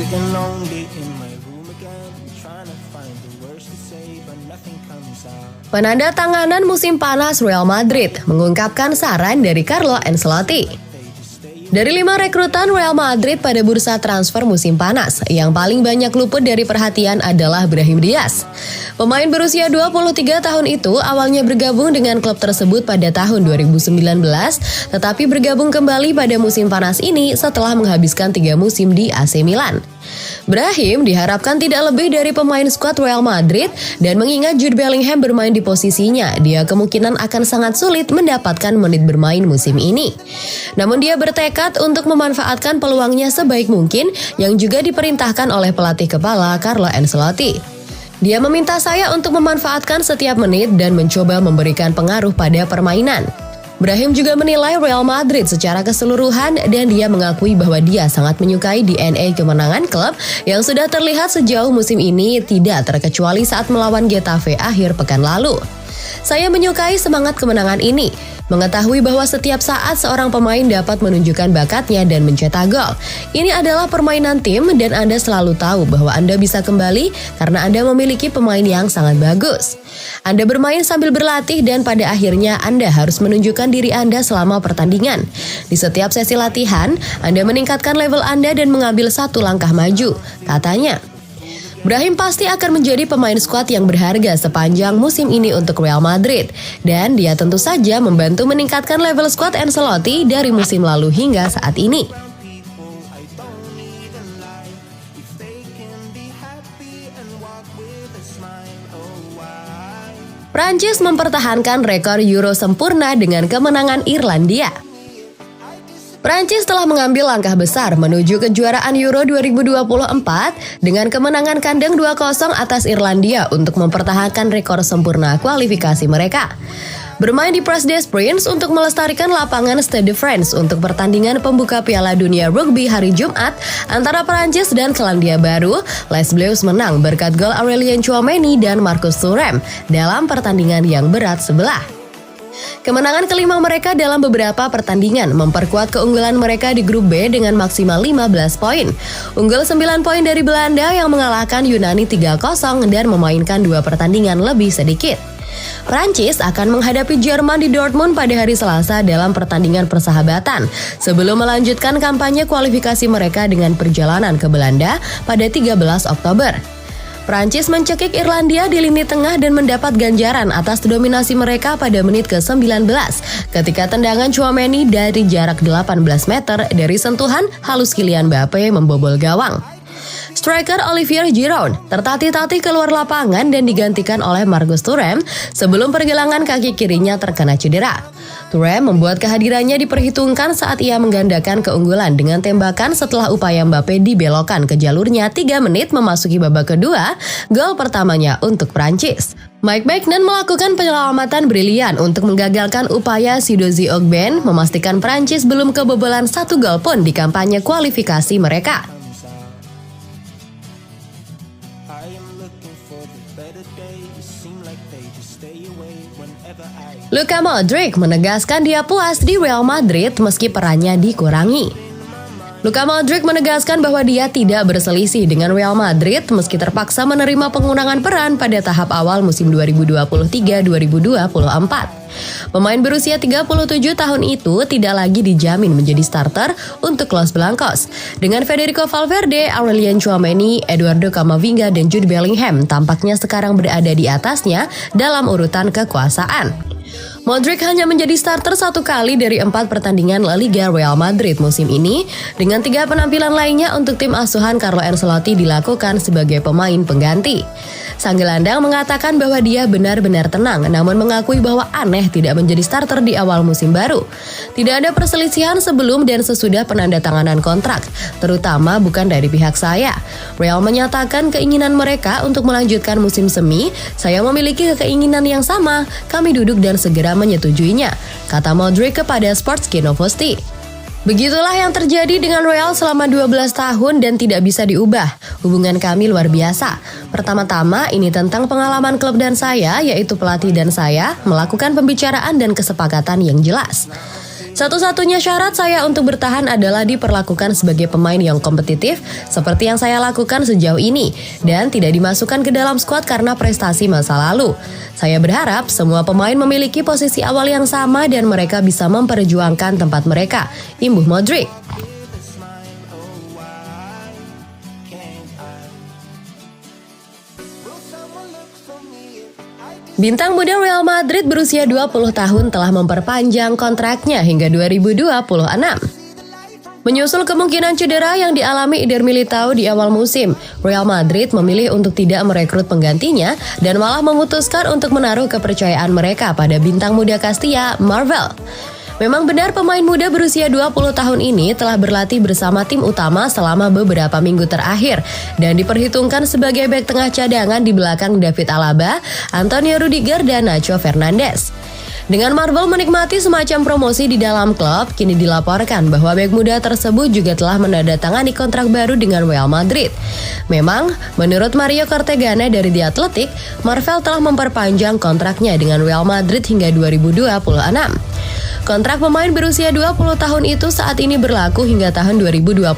Sitting lonely in my room again, trying to find the words to say, but nothing comes out. Penanda tanganan musim panas Real Madrid mengungkapkan saran dari Carlo Ancelotti. Dari 5 rekrutan Real Madrid pada bursa transfer musim panas, yang paling banyak luput dari perhatian adalah Brahim Diaz. Pemain berusia 23 tahun itu awalnya bergabung dengan klub tersebut pada tahun 2019, tetapi bergabung kembali pada musim panas ini setelah menghabiskan 3 musim di AC Milan. Brahim diharapkan tidak lebih dari pemain skuad Real Madrid, dan mengingat Jude Bellingham bermain di posisinya, dia kemungkinan akan sangat sulit mendapatkan menit bermain musim ini. Namun dia bertekad untuk memanfaatkan peluangnya sebaik mungkin, yang juga diperintahkan oleh pelatih kepala Carlo Ancelotti. Dia meminta saya untuk memanfaatkan setiap menit dan mencoba memberikan pengaruh pada permainan. Brahim juga menilai Real Madrid secara keseluruhan, dan dia mengakui bahwa dia sangat menyukai DNA kemenangan klub yang sudah terlihat sejauh musim ini, tidak terkecuali saat melawan Getafe akhir pekan lalu. Saya menyukai semangat kemenangan ini, mengetahui bahwa setiap saat seorang pemain dapat menunjukkan bakatnya dan mencetak gol. Ini adalah permainan tim, dan Anda selalu tahu bahwa Anda bisa kembali karena Anda memiliki pemain yang sangat bagus. Anda bermain sambil berlatih, dan pada akhirnya Anda harus menunjukkan diri Anda selama pertandingan. Di setiap sesi latihan, Anda meningkatkan level Anda dan mengambil satu langkah maju, katanya. Brahim pasti akan menjadi pemain skuad yang berharga sepanjang musim ini untuk Real Madrid, dan dia tentu saja membantu meningkatkan level skuad Ancelotti dari musim lalu hingga saat ini. Prancis mempertahankan rekor Euro sempurna dengan kemenangan Irlandia. Prancis telah mengambil langkah besar menuju kejuaraan Euro 2024 dengan kemenangan kandang 2-0 atas Irlandia untuk mempertahankan rekor sempurna kualifikasi mereka. Bermain di Parc des Princes untuk melestarikan lapangan Stade de France untuk pertandingan pembuka Piala Dunia Rugby hari Jumat antara Prancis dan Selandia Baru, Les Bleus menang berkat gol Aurélien Tchouaméni dan Marcus Thuram dalam pertandingan yang berat sebelah. Kemenangan kelima mereka dalam beberapa pertandingan memperkuat keunggulan mereka di grup B dengan maksimal 15 poin. Unggul 9 poin dari Belanda yang mengalahkan Yunani 3-0 dan memainkan 2 pertandingan lebih sedikit. Prancis akan menghadapi Jerman di Dortmund pada hari Selasa dalam pertandingan persahabatan sebelum melanjutkan kampanye kualifikasi mereka dengan perjalanan ke Belanda pada 13 Oktober. Prancis mencekik Irlandia di lini tengah dan mendapat ganjaran atas dominasi mereka pada menit ke-19 ketika tendangan Tchouaméni dari jarak 18 meter dari sentuhan halus Kylian Mbappé membobol gawang. Striker Olivier Giroud tertatih-tatih keluar lapangan dan digantikan oleh Marcus Thuram sebelum pergelangan kaki kirinya terkena cedera. Thuram membuat kehadirannya diperhitungkan saat ia menggandakan keunggulan dengan tembakan setelah upaya Mbappé dibelokkan ke jalurnya 3 menit memasuki babak kedua, gol pertamanya untuk Prancis. Mike Maignan melakukan penyelamatan brilian untuk menggagalkan upaya Sidozi Ogben, memastikan Prancis belum kebobolan 1 gol pun di kampanye kualifikasi mereka. Luka Modric menegaskan dia puas di Real Madrid meski perannya dikurangi. Luka Modric menegaskan bahwa dia tidak berselisih dengan Real Madrid meski terpaksa menerima pengurangan peran pada tahap awal musim 2023-2024. Pemain berusia 37 tahun itu tidak lagi dijamin menjadi starter untuk Los Blancos. Dengan Federico Valverde, Aurélien Tchouaméni, Eduardo Camavinga, dan Jude Bellingham tampaknya sekarang berada di atasnya dalam urutan kekuasaan. Modric hanya menjadi starter 1 kali dari 4 pertandingan La Liga Real Madrid musim ini, dengan 3 penampilan lainnya untuk tim asuhan Carlo Ancelotti dilakukan sebagai pemain pengganti. Sang gelandang mengatakan bahwa dia benar-benar tenang, namun mengakui bahwa aneh tidak menjadi starter di awal musim baru. Tidak ada perselisihan sebelum dan sesudah penandatanganan kontrak, terutama bukan dari pihak saya. Real menyatakan keinginan mereka untuk melanjutkan musim semi. Saya memiliki keinginan yang sama, kami duduk dan segera menyetujuinya, kata Modric kepada Sportski Novosti. Begitulah yang terjadi dengan Real selama 12 tahun dan tidak bisa diubah. Hubungan kami luar biasa. Pertama-tama ini tentang pengalaman klub dan saya, yaitu pelatih dan saya, melakukan pembicaraan dan kesepakatan yang jelas. Satu-satunya syarat saya untuk bertahan adalah diperlakukan sebagai pemain yang kompetitif seperti yang saya lakukan sejauh ini dan tidak dimasukkan ke dalam skuad karena prestasi masa lalu. Saya berharap semua pemain memiliki posisi awal yang sama dan mereka bisa memperjuangkan tempat mereka, imbuh Modric. Bintang muda Real Madrid berusia 20 tahun telah memperpanjang kontraknya hingga 2026. Menyusul kemungkinan cedera yang dialami Eder Militao di awal musim, Real Madrid memilih untuk tidak merekrut penggantinya dan malah memutuskan untuk menaruh kepercayaan mereka pada bintang muda Castilla, Marvel. Memang benar pemain muda berusia 20 tahun ini telah berlatih bersama tim utama selama beberapa minggu terakhir dan diperhitungkan sebagai bek tengah cadangan di belakang David Alaba, Antonio Rudiger, dan Nacho Fernandes. Dengan Marvel menikmati semacam promosi di dalam klub, kini dilaporkan bahwa bek muda tersebut juga telah menandatangani kontrak baru dengan Real Madrid. Memang, menurut Mario Cortegana dari The Athletic, Marvel telah memperpanjang kontraknya dengan Real Madrid hingga 2026. Kontrak pemain berusia 20 tahun itu saat ini berlaku hingga tahun 2025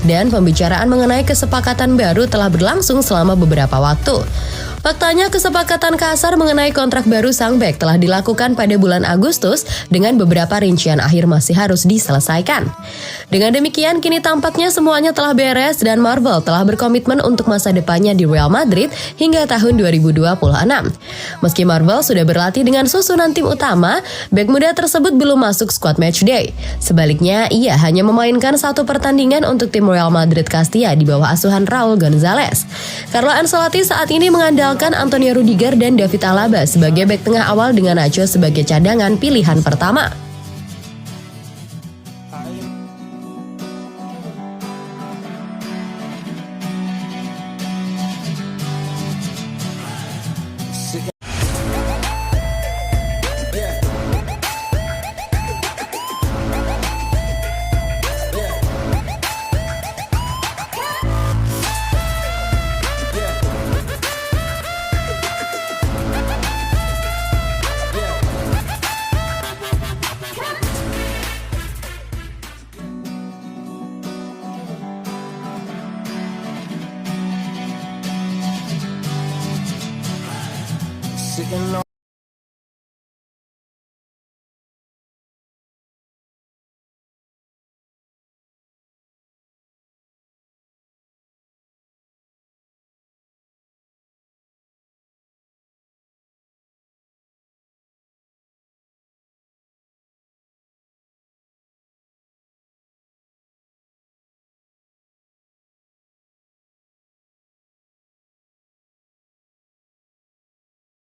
dan pembicaraan mengenai kesepakatan baru telah berlangsung selama beberapa waktu. Faktanya kesepakatan kasar mengenai kontrak baru sang bek telah dilakukan pada bulan Agustus dengan beberapa rincian akhir masih harus diselesaikan. Dengan demikian kini tampaknya semuanya telah beres dan Marvel telah berkomitmen untuk masa depannya di Real Madrid hingga tahun 2026. Meski Marvel sudah berlatih dengan susunan tim utama, bek muda tersebut belum masuk skuad matchday. Sebaliknya, ia hanya memainkan satu pertandingan untuk tim Real Madrid Castilla di bawah asuhan Raul Gonzalez. Carlo Ancelotti saat ini mengandalkan Antonio Rudiger dan David Alaba sebagai bek tengah awal dengan Nacho sebagai cadangan pilihan pertama. Sitting on